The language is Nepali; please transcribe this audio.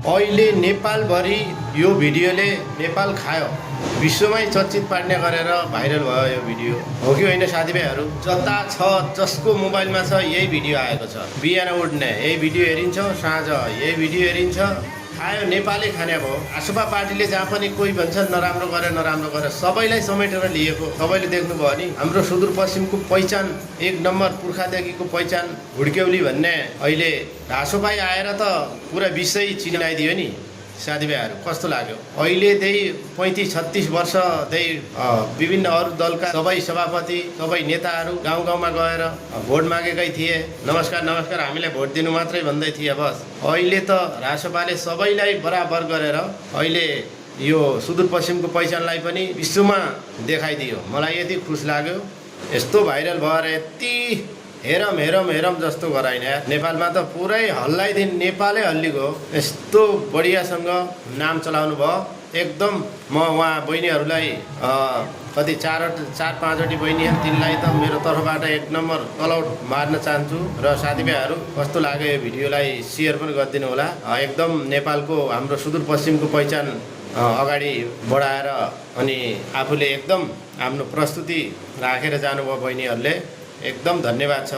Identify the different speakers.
Speaker 1: अहिले नेपालभरि यो भिडियोले नेपाल खायो, विश्वमै चर्चित पार्ने गरेर भाइरल भयो यो भिडियो। हो कि होइन साथीभाइहरू? जता छ जसको मोबाइलमा छ यही भिडियो आएको छ। बिहान उठ्ने यही भिडियो हेरिन्छ, साँझ यही भिडियो हेरिन्छ। खायो नेपालै खाने भयो। आसुपा पार्टीले जहाँ पनि कोही भन्छ नराम्रो गरे सबैलाई समेटेर लिएको सबैले देख्नुभयो नि। हाम्रो सुदूरपश्चिमको पहिचान, एक नम्बर पुर्खादेखिको पहिचान हुड्क्यौली भन्ने अहिले ढाँसोपाई आएर त पुरा विषय चिनाइदियो नि साथीभाइहरू। कस्तो लाग्यो? अहिले त्यही 35-36 वर्ष त्यही विभिन्न अरू दलका सबै सभापति, सबै नेताहरू गाउँ गाउँमा गएर भोट मागेकै थिए। नमस्कार हामीलाई भोट दिनु मात्रै भन्दै थिए बस। अहिले त रासोपाले सबैलाई बराबर गरेर अहिले यो सुदूरपश्चिमको पहिचानलाई पनि विश्वमा देखाइदियो। मलाई यति खुस लाग्यो। यस्तो भाइरल भएर यति हेरम जस्तो गराइन यार। नेपालमा त पुरै हल्लाइदिन, नेपालै हल्लिगयो। यस्तो बढियासँग नाम चलाउनु भयो। एकदम म उहाँ बहिनीहरूलाई कति 4-5वटी बहिनी तिनलाई त मेरो तर्फबाट एक नम्बर तलौट मार्न चाहन्छु। र साथीभाइहरू कस्तो लाग्यो यो भिडियोलाई सेयर पनि गरिदिनु होला। एकदम नेपालको हाम्रो सुदूरपश्चिमको पहिचान अगाडि बढाएर अनि आफूले एकदम आफ्नो प्रस्तुति राखेर जानुभयो बहिनीहरूले। एकदम धन्यवाद छ।